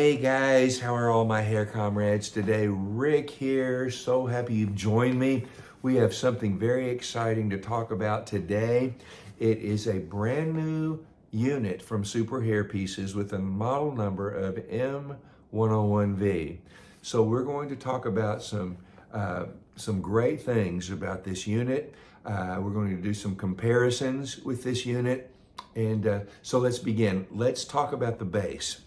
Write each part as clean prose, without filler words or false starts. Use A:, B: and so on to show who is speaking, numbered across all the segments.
A: Hey guys, how are all my hair comrades today? Rick here, so happy you've joined me. We have something very exciting to talk about today. It is a brand new unit from Super Hair Pieces with a model number of M101 V. So we're going to talk about some great things about this unit. We're going to do some comparisons with this unit. And so let's begin. Let's talk about the base.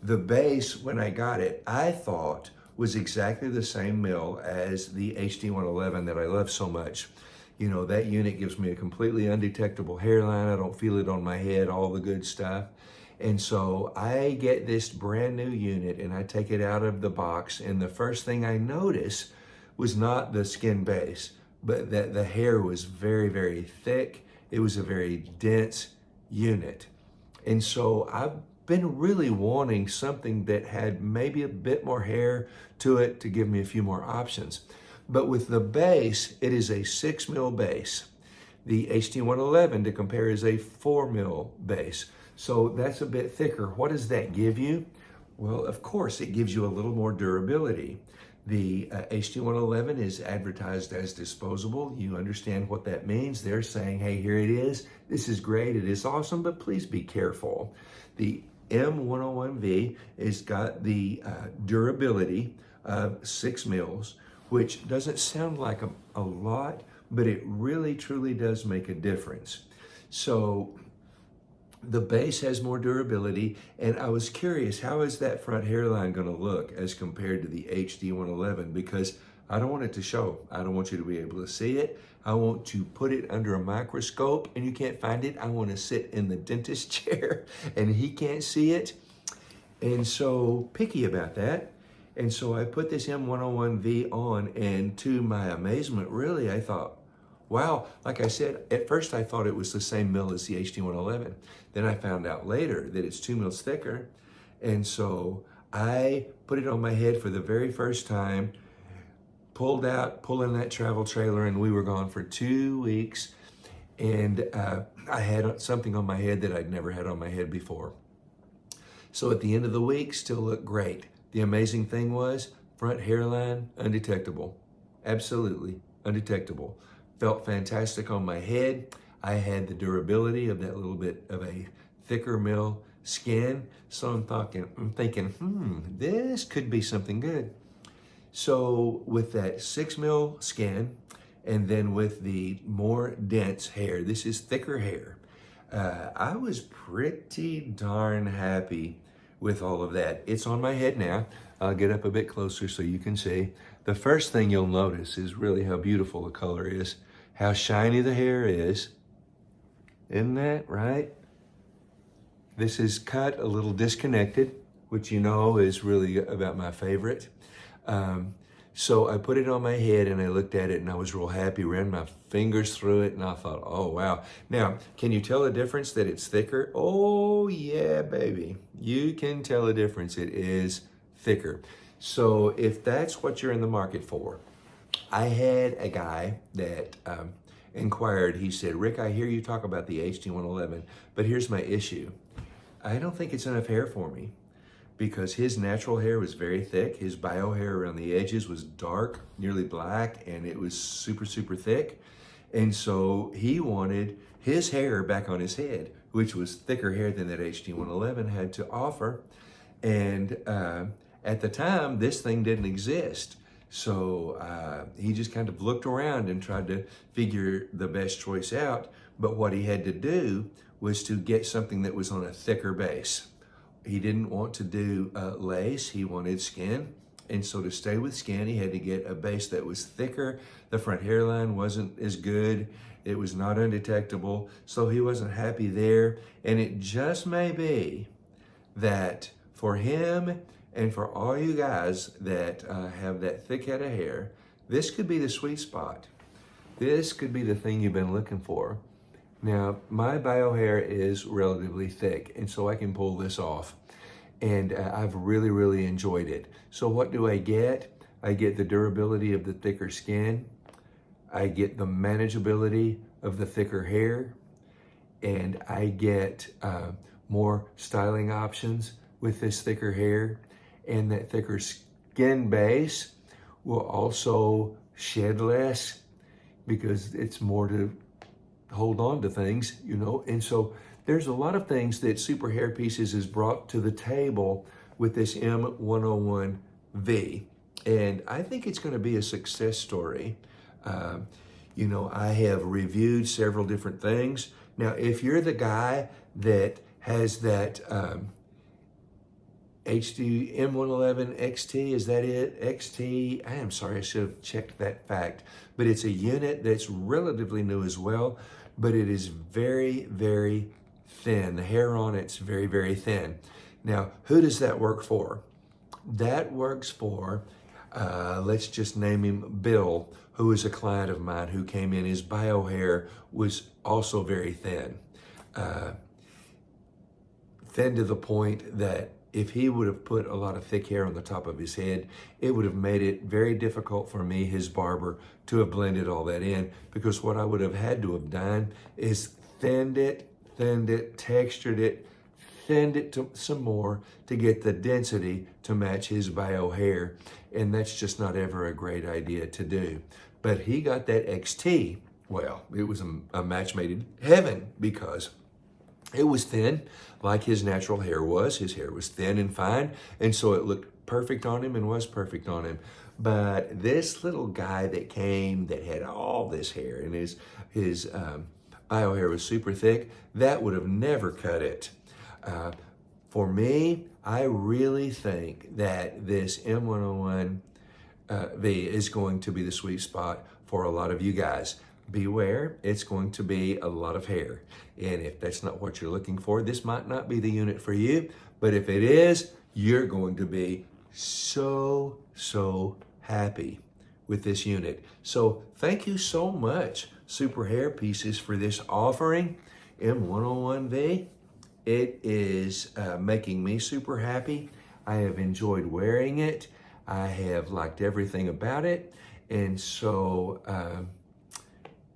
A: The base, when I got it, I thought was exactly the same mill as the HD111 that I love so much. You know, that unit gives me a completely undetectable hairline. I don't feel it on my head, all the good stuff. And so I get this brand new unit and I take it out of the box. And the first thing I notice was not the skin base, but that the hair was very, very thick. It was a very dense unit. And so I've been really wanting something that had maybe a bit more hair to it to give me a few more options. But with the base, it is a 6 mil base. The HD111 to compare is a 4 mil base. So that's a bit thicker. What does that give you? Well, of course, it gives you a little more durability. The HD111 is advertised as disposable. You understand what that means. They're saying, hey, here it is. This is great. It is awesome, but please be careful. The M101 V has got the durability of 6 mils, which doesn't sound like a lot, but it really truly does make a difference. So the base has more durability, and I was curious, how is that front hairline going to look as compared to the HD111? Because I don't want it to show. I don't want you to be able to see it. I want to put it under a microscope and you can't find it. I want to sit in the dentist chair and he can't see it. And so picky about that. And so I put this M101 V on, and to my amazement, really, I thought, wow, like I said, at first I thought it was the same mill as the HD111. Then I found out later that it's 2 mils thicker. And so I put it on my head for the very first time, pulling that travel trailer, and we were gone for 2 weeks. And I had something on my head that I'd never had on my head before. So at the end of the week, still looked great. The amazing thing was, front hairline, undetectable. Absolutely undetectable. Felt fantastic on my head. I had the durability of that little bit of a thicker mill skin. So I'm thinking, this could be something good. So with that 6 mil skin, and then with the more dense hair, this is thicker hair, I was pretty darn happy with all of that. It's on my head now. I'll get up a bit closer so you can see. The first thing you'll notice is really how beautiful the color is, how shiny the hair is. Isn't that right? This is cut a little disconnected, which you know is really about my favorite. So I put it on my head and I looked at it and I was real happy, ran my fingers through it, and I thought, oh, wow. Now, can you tell the difference that it's thicker? Oh, yeah, baby. You can tell the difference. It is thicker. So if that's what you're in the market for, I had a guy that inquired. He said, Rick, I hear you talk about the HD111, but here's my issue. I don't think it's enough hair for me, because his natural hair was very thick. His bio hair around the edges was dark, nearly black, and it was super, super thick. And so he wanted his hair back on his head, which was thicker hair than that HD111 had to offer. And at the time, this thing didn't exist. So he just kind of looked around and tried to figure the best choice out. But what he had to do was to get something that was on a thicker base. He didn't want to do lace, he wanted skin. And so to stay with skin, he had to get a base that was thicker. The front hairline wasn't as good. It was not undetectable. So he wasn't happy there. And it just may be that for him and for all you guys that have that thick head of hair, this could be the sweet spot. This could be the thing you've been looking for. Now, my bio hair is relatively thick, and so I can pull this off. And I've really, really enjoyed it. So what do I get? I get the durability of the thicker skin. I get the manageability of the thicker hair. And I get more styling options with this thicker hair. and that thicker skin base will also shed less because it's more to hold on to things, you know. And so there's a lot of things that Super Hair Pieces has brought to the table with this M101 V. And I think it's going to be a success story. You know, I have reviewed several different things. Now, if you're the guy that has that HD M111 XT, is that it? XT, I am sorry, I should have checked that fact. But it's a unit that's relatively new as well, but it is very, very thin. The hair on it's very, very thin. Now, who does that work for? That works for, let's just name him Bill, who is a client of mine who came in. His bio hair was also very thin. Thin to the point that if he would have put a lot of thick hair on the top of his head, it would have made it very difficult for me, his barber, to have blended all that in, because what I would have had to have done is thinned it, textured it, thinned it to some more to get the density to match his bio hair. And that's just not ever a great idea to do. But he got that XT. Well, it was a match made in heaven because it was thin like his natural hair was. His hair was thin and fine, and so it looked perfect on him and was perfect on him. But this little guy that came that had all this hair and his bio hair was super thick, that would have never cut it. For me, I really think that this M101 V is going to be the sweet spot for a lot of you guys. Beware, it's going to be a lot of hair. And if that's not what you're looking for, this might not be the unit for you. But if it is, you're going to be so happy with this unit. So thank you so much, Super Hair Pieces, for this offering, M101 V. It is making me super happy. I have enjoyed wearing it. I have liked everything about it. And so,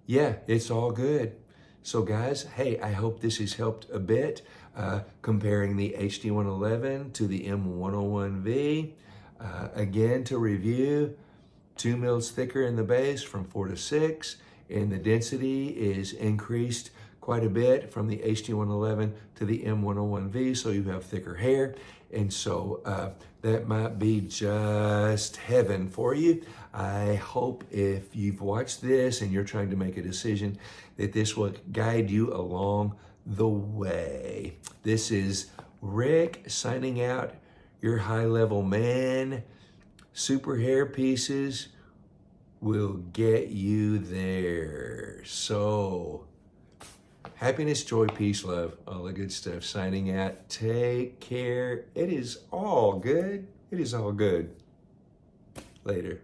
A: yeah, it's all good. So guys, hey, I hope this has helped a bit, comparing the HD111 to the M101 V. Again, to review, 2 mils thicker in the base from 4 to 6, and the density is increased quite a bit from the HD111 to the M101 V, so you have thicker hair. And so that might be just heaven for you. I hope if you've watched this and you're trying to make a decision, that this will guide you along the way. This is Rick signing out, your high-level man. Super Hair Pieces will get you there. So, happiness, joy, peace, love, all the good stuff. Signing out. Take care. It is all good. It is all good. Later.